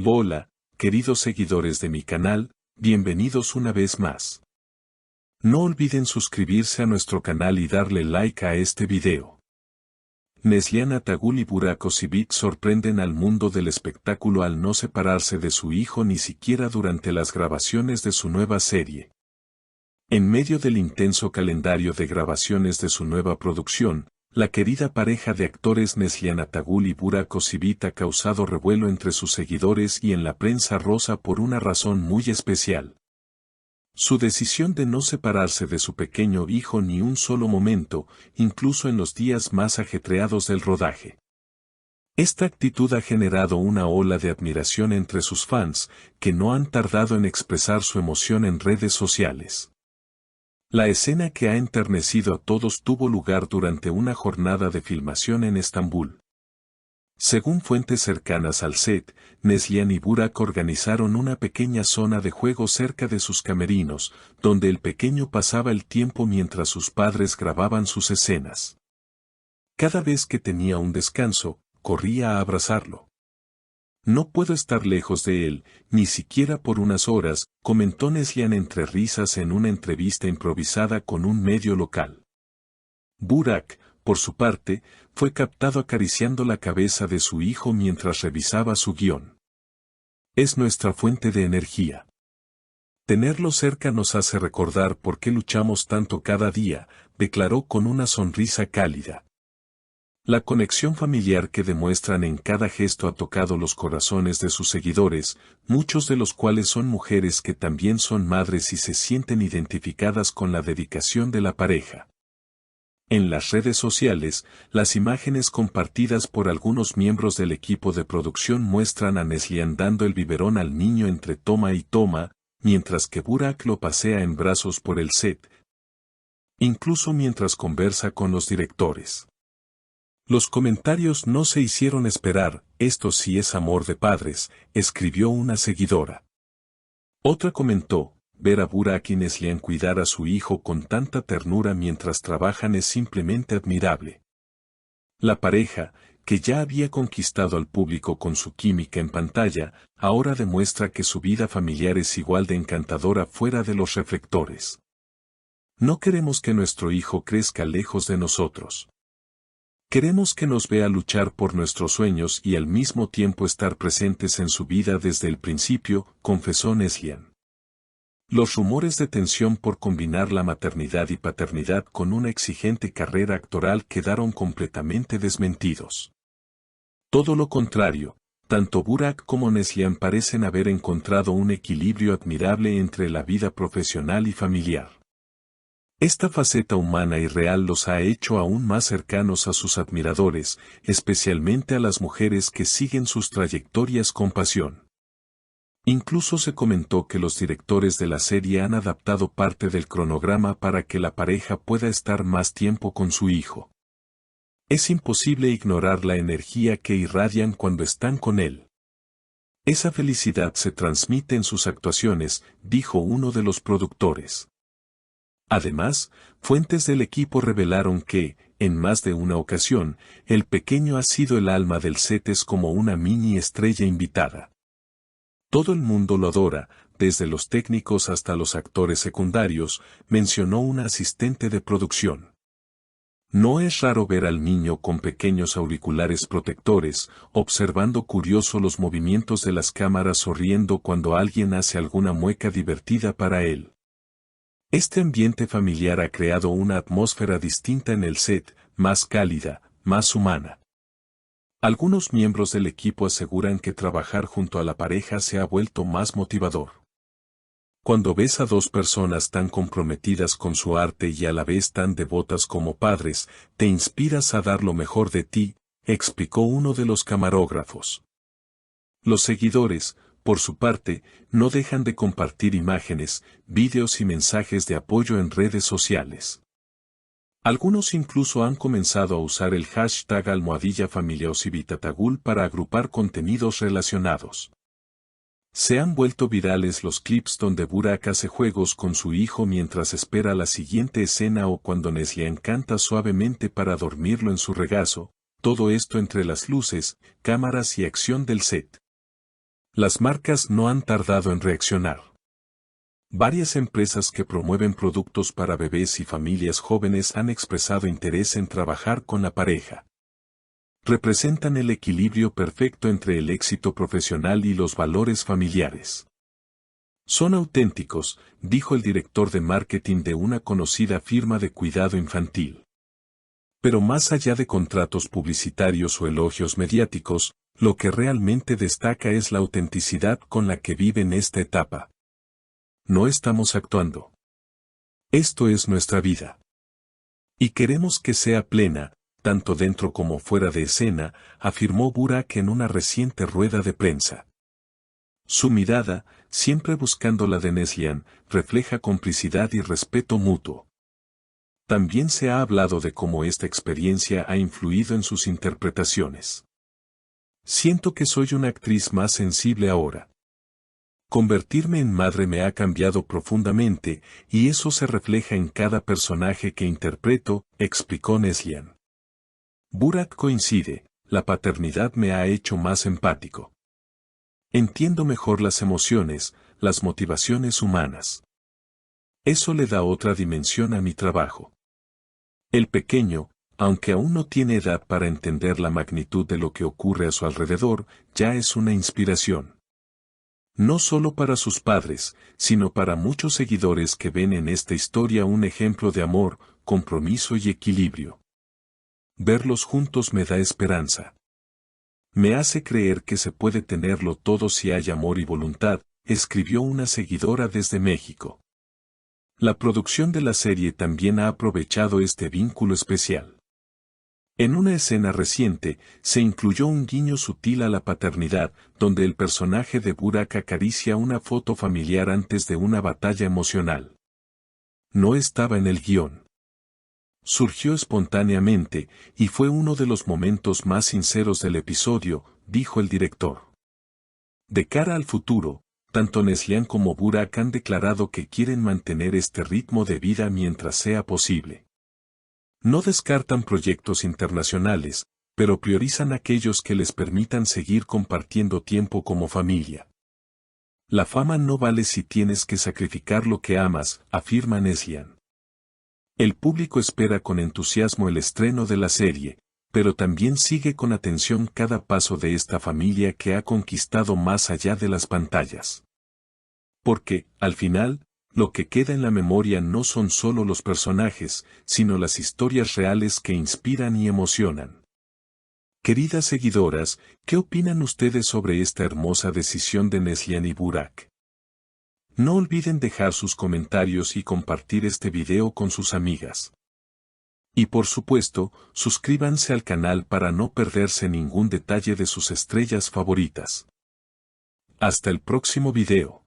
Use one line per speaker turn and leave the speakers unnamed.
Hola, queridos seguidores de mi canal, bienvenidos una vez más. No olviden suscribirse a nuestro canal y darle like a este video. Neslihan Attagul y Burak Özçivit sorprenden al mundo del espectáculo al no separarse de su hijo ni siquiera durante las grabaciones de su nueva serie. En medio del intenso calendario de grabaciones de su nueva producción, la querida pareja de actores Neslihan Attagul y Burak Özçivit ha causado revuelo entre sus seguidores y en la prensa rosa por una razón muy especial. Su decisión de no separarse de su pequeño hijo ni un solo momento, incluso en los días más ajetreados del rodaje. Esta actitud ha generado una ola de admiración entre sus fans, que no han tardado en expresar su emoción en redes sociales. La escena que ha enternecido a todos tuvo lugar durante una jornada de filmación en Estambul. Según fuentes cercanas al set, Neslihan y Burak organizaron una pequeña zona de juego cerca de sus camerinos, donde el pequeño pasaba el tiempo mientras sus padres grababan sus escenas. Cada vez que tenía un descanso, corría a abrazarlo. No puedo estar lejos de él, ni siquiera por unas horas, comentó Neslihan entre risas en una entrevista improvisada con un medio local. Burak, por su parte, fue captado acariciando la cabeza de su hijo mientras revisaba su guión. Es nuestra fuente de energía. Tenerlo cerca nos hace recordar por qué luchamos tanto cada día, declaró con una sonrisa cálida. La conexión familiar que demuestran en cada gesto ha tocado los corazones de sus seguidores, muchos de los cuales son mujeres que también son madres y se sienten identificadas con la dedicación de la pareja. En las redes sociales, las imágenes compartidas por algunos miembros del equipo de producción muestran a Neslihan dando el biberón al niño entre toma y toma, mientras que Burak lo pasea en brazos por el set, incluso mientras conversa con los directores. Los comentarios no se hicieron esperar, esto sí es amor de padres, escribió una seguidora. Otra comentó, ver a Burak y Neslihan cuidar a su hijo con tanta ternura mientras trabajan es simplemente admirable. La pareja, que ya había conquistado al público con su química en pantalla, ahora demuestra que su vida familiar es igual de encantadora fuera de los reflectores. No queremos que nuestro hijo crezca lejos de nosotros. Queremos que nos vea luchar por nuestros sueños y al mismo tiempo estar presentes en su vida desde el principio, confesó Neslihan. Los rumores de tensión por combinar la maternidad y paternidad con una exigente carrera actoral quedaron completamente desmentidos. Todo lo contrario, tanto Burak como Neslihan parecen haber encontrado un equilibrio admirable entre la vida profesional y familiar. Esta faceta humana y real los ha hecho aún más cercanos a sus admiradores, especialmente a las mujeres que siguen sus trayectorias con pasión. Incluso se comentó que los directores de la serie han adaptado parte del cronograma para que la pareja pueda estar más tiempo con su hijo. Es imposible ignorar la energía que irradian cuando están con él. Esa felicidad se transmite en sus actuaciones, dijo uno de los productores. Además, fuentes del equipo revelaron que, en más de una ocasión, el pequeño ha sido el alma del set, es como una mini estrella invitada. Todo el mundo lo adora, desde los técnicos hasta los actores secundarios, mencionó una asistente de producción. No es raro ver al niño con pequeños auriculares protectores, observando curioso los movimientos de las cámaras o riendo cuando alguien hace alguna mueca divertida para él. Este ambiente familiar ha creado una atmósfera distinta en el set, más cálida, más humana. Algunos miembros del equipo aseguran que trabajar junto a la pareja se ha vuelto más motivador. Cuando ves a dos personas tan comprometidas con su arte y a la vez tan devotas como padres, te inspiras a dar lo mejor de ti, explicó uno de los camarógrafos. Los seguidores, por su parte, no dejan de compartir imágenes, vídeos y mensajes de apoyo en redes sociales. Algunos incluso han comenzado a usar el hashtag #FamiliaOzçivitAttagul para agrupar contenidos relacionados. Se han vuelto virales los clips donde Burak hace juegos con su hijo mientras espera la siguiente escena o cuando Neslihan canta suavemente para dormirlo en su regazo, todo esto entre las luces, cámaras y acción del set. Las marcas no han tardado en reaccionar. Varias empresas que promueven productos para bebés y familias jóvenes han expresado interés en trabajar con la pareja. Representan el equilibrio perfecto entre el éxito profesional y los valores familiares. Son auténticos, dijo el director de marketing de una conocida firma de cuidado infantil. Pero más allá de contratos publicitarios o elogios mediáticos, lo que realmente destaca es la autenticidad con la que viven esta etapa. No estamos actuando. Esto es nuestra vida. Y queremos que sea plena, tanto dentro como fuera de escena, afirmó Burak en una reciente rueda de prensa. Su mirada, siempre buscando la de Neslihan, refleja complicidad y respeto mutuo. También se ha hablado de cómo esta experiencia ha influido en sus interpretaciones. Siento que soy una actriz más sensible ahora. Convertirme en madre me ha cambiado profundamente, y eso se refleja en cada personaje que interpreto, explicó Neslihan. Burak coincide, la paternidad me ha hecho más empático. Entiendo mejor las emociones, las motivaciones humanas. Eso le da otra dimensión a mi trabajo. El pequeño, aunque aún no tiene edad para entender la magnitud de lo que ocurre a su alrededor, ya es una inspiración. No solo para sus padres, sino para muchos seguidores que ven en esta historia un ejemplo de amor, compromiso y equilibrio. Verlos juntos me da esperanza. Me hace creer que se puede tenerlo todo si hay amor y voluntad, escribió una seguidora desde México. La producción de la serie también ha aprovechado este vínculo especial. En una escena reciente, se incluyó un guiño sutil a la paternidad, donde el personaje de Burak acaricia una foto familiar antes de una batalla emocional. No estaba en el guión. Surgió espontáneamente, y fue uno de los momentos más sinceros del episodio, dijo el director. De cara al futuro, tanto Neslihan como Burak han declarado que quieren mantener este ritmo de vida mientras sea posible. No descartan proyectos internacionales, pero priorizan aquellos que les permitan seguir compartiendo tiempo como familia. La fama no vale si tienes que sacrificar lo que amas, afirma Neslihan. El público espera con entusiasmo el estreno de la serie, pero también sigue con atención cada paso de esta familia que ha conquistado más allá de las pantallas. Porque, al final, lo que queda en la memoria no son solo los personajes, sino las historias reales que inspiran y emocionan. Queridas seguidoras, ¿qué opinan ustedes sobre esta hermosa decisión de Neslihan y Burak? No olviden dejar sus comentarios y compartir este video con sus amigas. Y por supuesto, suscríbanse al canal para no perderse ningún detalle de sus estrellas favoritas. Hasta el próximo video.